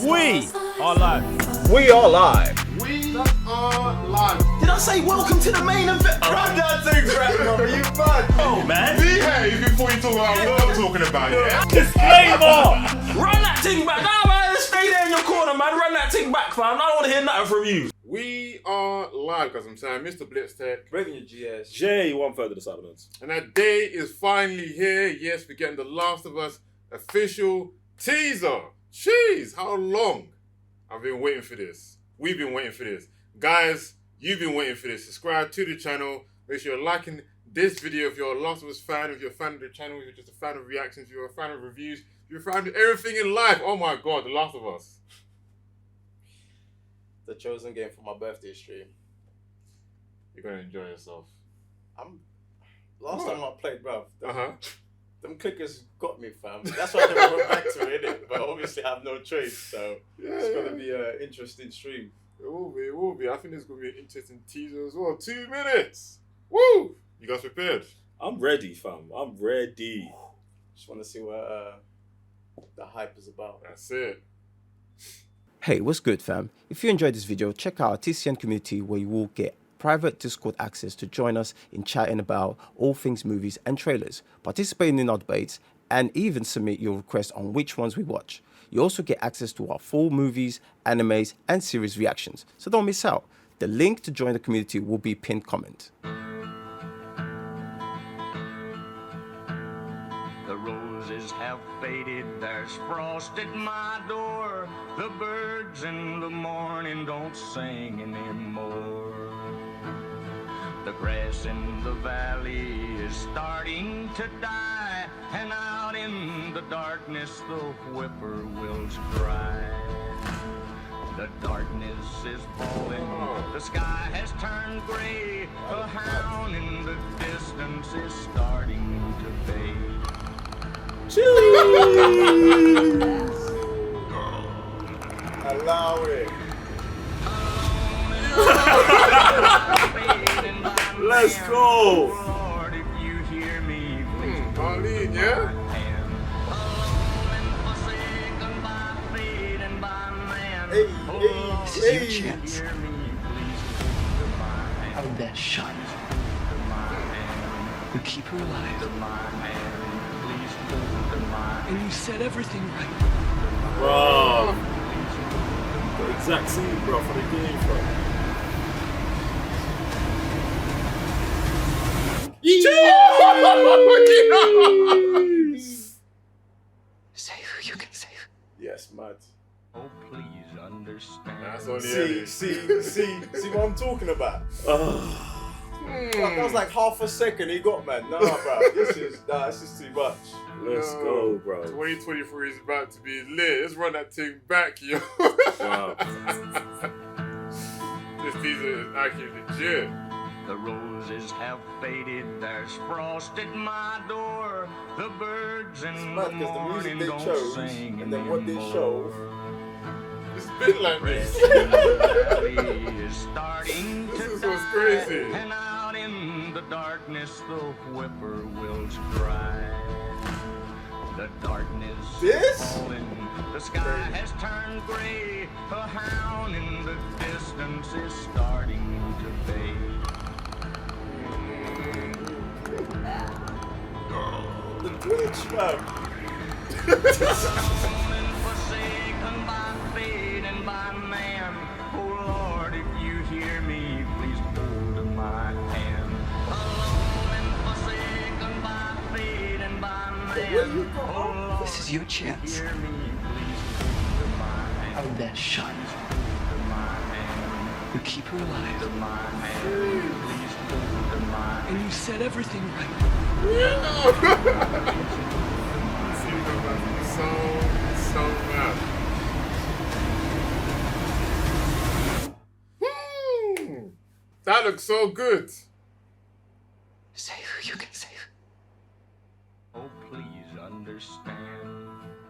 We are live. We are live. We are live. Did I say welcome to the main event? Run that thing back, brother. You mad? Oh, man. Behave before you talk about what I'm talking about, yeah? Disclaimer! Run that thing back. Nah, man. Stay there in your corner, man. Run that thing back, fam. I don't want to hear nothing from you. We are live, because I'm saying Mr. Blitz Tech. Braving your GS. J, 1/3 of the Cyber Nerds. And that day is finally here. Yes, we're getting The Last of Us official teaser. Jeez, how long? I've been waiting for this. We've been waiting for this. Guys, you've been waiting for this. Subscribe to the channel. Make sure you're liking this video if you're a Last of Us fan, if you're a fan of the channel, if you're just a fan of reactions, if you're a fan of reviews, if you're a fan of everything in life. Oh my God, The Last of Us. The chosen game for my birthday stream. You're going to enjoy yourself. Last time I played, bruv, them clickers got me, fam. That's why I never went back to it, innit? But obviously I have no choice, so it's going to be an interesting stream. It will be. I think it's going to be an interesting teaser as well. 2 minutes. Woo! You guys prepared? I'm ready, fam. I'm ready. Just want to see what the hype is about. That's it. Hey, what's good, fam? If you enjoyed this video, check out our TCN community where you will get private Discord access to join us in chatting about all things movies and trailers, participating in our debates, and even submit your requests on which ones we watch. You also get access to our full movies, animes, and series reactions, so don't miss out. The link to join the community will be pinned comment. The roses have faded, there's frost at my door. The birds in the morning don't sing anymore. The grass in the valley is starting to die, and out in the darkness the whippoorwills cry. The darkness is falling, the sky has turned gray. A hound in the distance is starting to fade. Allow it. Let's go. Lord, if you hear me, please Marlene, yeah? This is your chance. Our best shot. We keep her alive. And you said everything right. Bro. The exact scene, bro, for the game, bro. Save who you can save. Yes, mad. Oh, please understand. That's only Ellie. See what I'm talking about? That was like half a second he got, man. Nah, bro. This is too much. Let's go, bro. 2023 is about to be lit. Let's run that thing back, yo. Wow. This teaser is actually legit. The roses have faded, there's frost at my door. The birds in the Mad, because the morning music they don't chose sing and then what they anymore. show. It's been like this. Is starting This to is what's die, crazy. and out in the darkness the whippoorwills cry. The darkness This? is falling, the sky has turned gray. A hound in the distance is starting to fade. The glitch, man. Forsaken by fate and by man. Oh Lord, if you hear me, please hold my hand. Alone and forsaken by fate and by man. Oh Lord, This is your chance. hear me, please hold my hand. Our best shot. Hold my hand. We keep her alive. Hold my hand. Please hold my hand. And you said everything right. So mad. That looks so good. Save who you can save. Oh, please understand.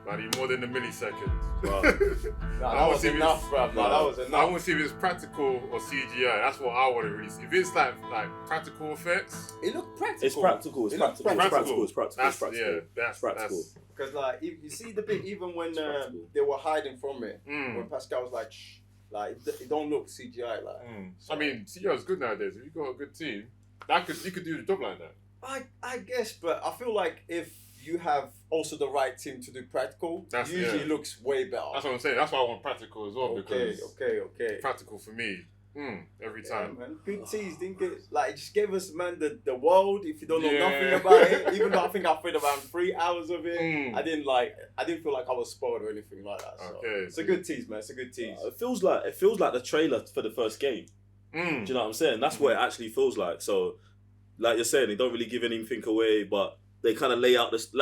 I need more than a millisecond. That was enough, bro. That was enough. I want to see if it's practical or CGI. That's what I want to really see. If it's like practical effects, it looked practical. It's practical. It's practical. It's practical. It's practical. That's, It's practical. yeah, that's practical. Because like you see the bit even when they were hiding from it, when Pascal was like, shh, like it don't look CGI like. So, I mean, CGI is good nowadays. If you got a good team, you could do the job like that. I guess, but I feel like if you have also the right team to do practical, usually looks way better. That's what I'm saying. That's why I want practical as well. Okay. Practical for me, every time. Man. Good tease, didn't get it just gave us the world. If you don't know nothing about it, even though I think I played around 3 hours of it, I didn't feel like I was spoiled or anything like that. So it's a good tease, man. It's a good tease. It feels like the trailer for the first game. Do you know what I'm saying? That's what it actually feels like. So, like you're saying, they don't really give anything away, but they kind of lay out this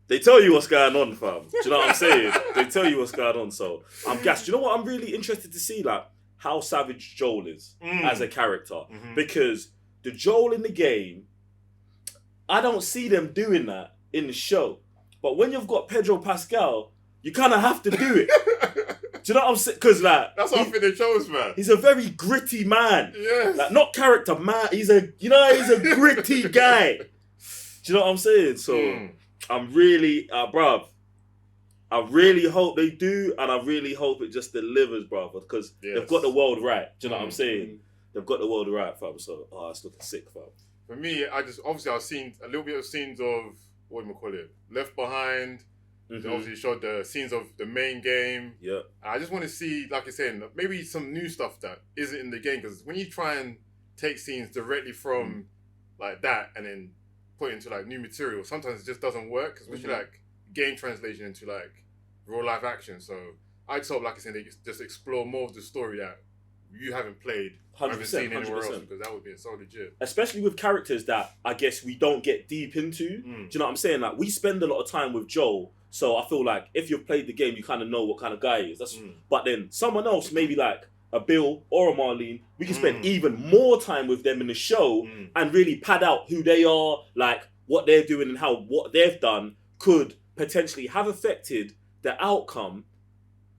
they tell you what's going on, fam. Do you know what I'm saying? They tell you what's going on. So I'm gassed. Do you know what I'm really interested to see? Like how savage Joel is as a character, because the Joel in the game, I don't see them doing that in the show. But when you've got Pedro Pascal, you kind of have to do it. Do you know what I'm saying? Because like that's what I think they chose, man. He's a very gritty man. Yes. Like not character man. He's a gritty guy. Do you know what I'm saying? So I'm really, bruv. I really hope they do, and I really hope it just delivers, bruv, because they've got the world right. Do you know what I'm saying? They've got the world right, fam. So, it's looking sick, fam. For me, I've seen a little bit of scenes of Left Behind. They obviously showed the scenes of the main game. Yeah. I just want to see, like you're saying, maybe some new stuff that isn't in the game, because when you try and take scenes directly from like that and then put into like new material, sometimes it just doesn't work, especially like game translation into like real life action. So I just hope, like I said, they just explore more of the story that you haven't played, haven't seen anywhere else, because that would be so legit. Especially with characters that I guess we don't get deep into. Do you know what I'm saying? Like we spend a lot of time with Joel, so I feel like if you've played the game, you kind of know what kind of guy he is. But then someone else, maybe like a Bill or a Marlene, we can spend even more time with them in the show and really pad out who they are, like what they're doing and how what they've done could potentially have affected the outcome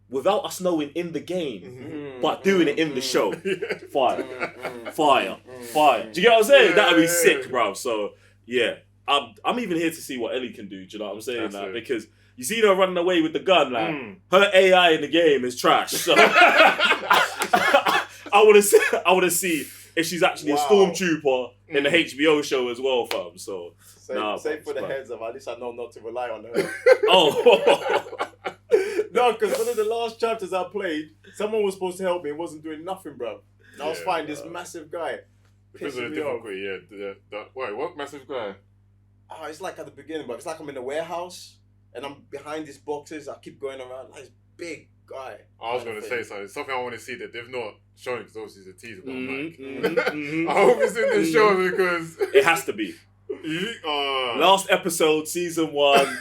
without us knowing in the game, but doing it in the show. Fire. Do you get what I'm saying? That'd be sick, bro. So yeah, I'm even here to see what Ellie can do. Do you know what I'm saying? Like, because you see her running away with the gun, like her AI in the game is trash. So I want to see if she's actually a stormtrooper in the HBO show as well, fam. So save for the heads up. At least I know not to rely on her. No, because one of the last chapters I played, someone was supposed to help me. It wasn't doing nothing, bro. And I was fighting this massive guy. Because of the difficulty, wait, what massive guy? It's like at the beginning, but it's like I'm in a warehouse and I'm behind these boxes. I keep going around. Like this big guy. I was going to say something. Something I want to see that they've not shown, because obviously it's a teaser. But I hope it's in the show, because it has to be. Last episode, season 1,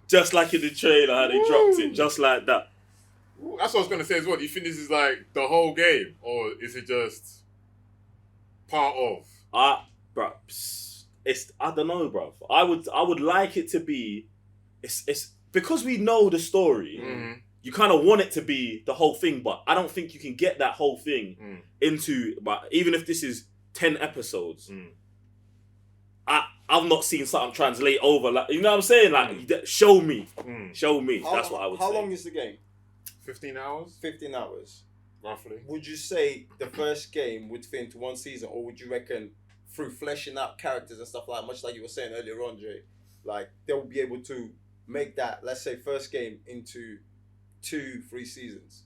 just like in the trailer, how they dropped it, just like that. That's what I was going to say as well. Do you think this is like the whole game, or is it just part of? Bro, I don't know, bro. I would like it to be. It's because we know the story. You kind of want it to be the whole thing, but I don't think you can get that whole thing into. But even if this is 10 episodes. I've not seen something translate over. Like, you know what I'm saying? Like, show me. Show me. That's what I would say. How long is the game? 15 hours? 15 hours. Roughly. Would you say the first game would fit into one season, or would you reckon through fleshing out characters and stuff like, much like you were saying earlier on, Jay, like they'll be able to make that, let's say, first game into 2-3 seasons?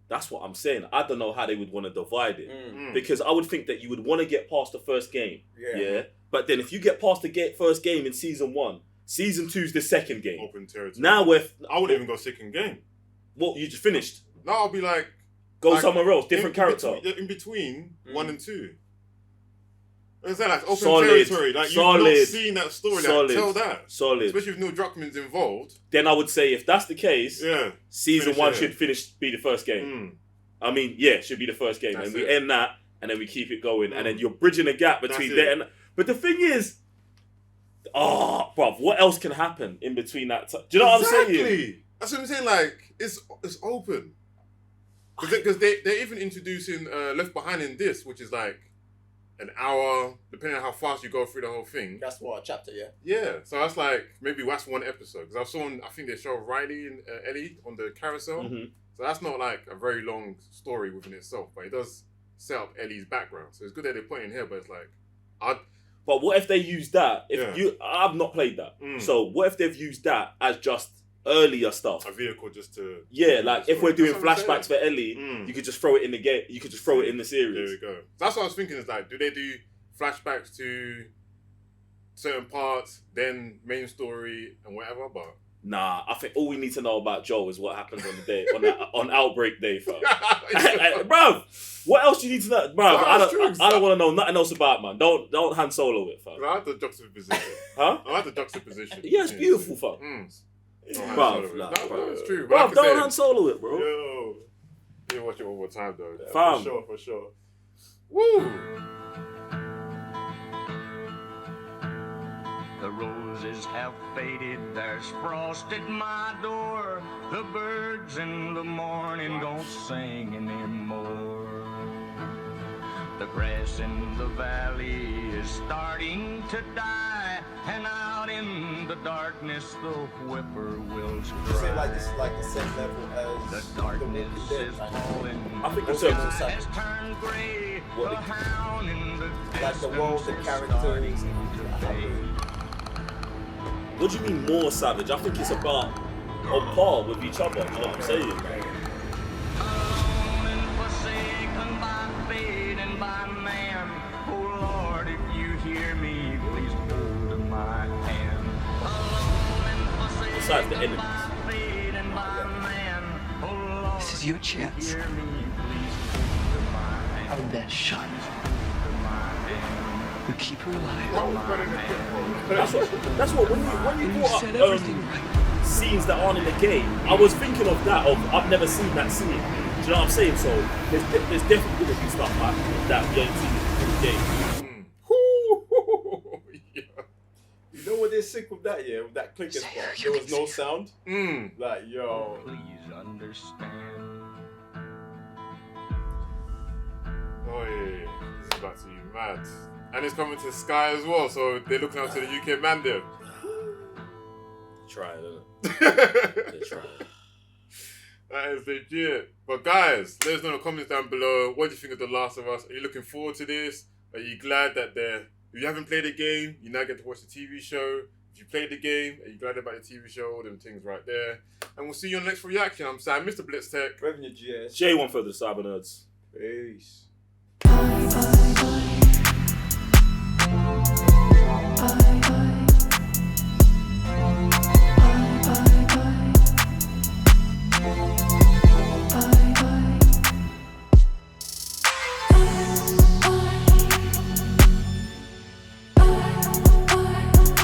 That's what I'm saying. I don't know how they would want to divide it. Because I would think that you would want to get past the first game. Yeah. But then if you get past the first game in season 1, season 2's the second game. Open territory. Now I wouldn't even go second game. What, you just finished? No, I'll be like... Go somewhere else, different character. In between 1 and 2. It's like open territory. Like, you've not seen that story. Like, tell that. Solid. Especially if Neil Druckmann's involved. Then I would say, if that's the case, season 1 should be the first game. I mean, it should be the first game. And we end that, and then we keep it going. And then you're bridging a gap between there and... But the thing is, Oh, bruv, what else can happen in between that time? Do you know what I'm saying? Exactly. That's what I'm saying. Like, it's open. Because they're even introducing Left Behind in this, which is like an hour, depending on how fast you go through the whole thing. That's what a chapter, yeah. Yeah, so that's like maybe that's one episode. Because I think they show Riley and Ellie on the carousel. Mm-hmm. So that's not like a very long story within itself, but it does set up Ellie's background. So it's good that they put it in here, but it's like, But what if they use that? I've not played that. Mm. So what if they've used that as just earlier stuff? a vehicle just to... Yeah, like if we're doing That's what I'm flashbacks for Ellie, Mm. you could just throw it in the game. You could just throw it in the There series. we go. That's what I was thinking is like, do they do flashbacks to certain parts, then main story and whatever? But Nah, I think all we need to know about Joe is what happens on the day on Outbreak Day, fam. Bruv, what else do you need to know, bruv? I don't want to know nothing else about it, man. Don't Han Solo it, fam. I like the juxtaposition. Huh? I like the juxtaposition. Yeah, it's beautiful, fam. Bruv, Nah, it's true. Bruv, But don't Han Solo it, bro. Yo, you watch it one more time though. Fam. For sure. Woo! The roses have faded, there's frost at my door. The birds in the morning don't sing anymore. The grass in the valley is starting to die, and out in the darkness the whippoorwills You say cry. like this is like the same level as The darkness Walking Dead, is right? falling. I think the it's same The side. sky has turned gray. What The the- hound in the Like the world, the distance is characters, starting to how fade. What do you mean more savage? I think it's about on par with each other. You know what I'm saying? Alone and forsaken by fate and by man. Oh Lord, if you hear me, please hold my hand. Alone and Besides the forsaken enemies. by fate and by man. Oh Lord, This is your chance. hear me, please hold my hand. Hold that shot. Hold my hand. You keep her alive. That's what when you And you brought said up everything right. scenes that aren't in the game, I was thinking of that. I've never seen that scene. Do you know what I'm saying? So there's definitely gonna be stuff like that we ain't seen in the game. Yeah. You know what they're sick with that, yeah? With that clicking Say spot. who There you was can no see. sound. Like, yo. Please understand. Oh yeah, it's about to be mad. And it's coming to Sky as well, so they're looking out to the UK man there. Try it, innit? Try it. That is legit. But guys, let us know in the comments down below. What do you think of The Last of Us? Are you looking forward to this? Are you glad that if you haven't played the game, you now get to watch the TV show? If you played the game, are you glad about the TV show? All them things right there. And we'll see you on the next reaction. I'm Sam, Mr. Blitz Tech. Revenue GS. J1 for the Cyber Nerds. Peace. Bye, bye, bye.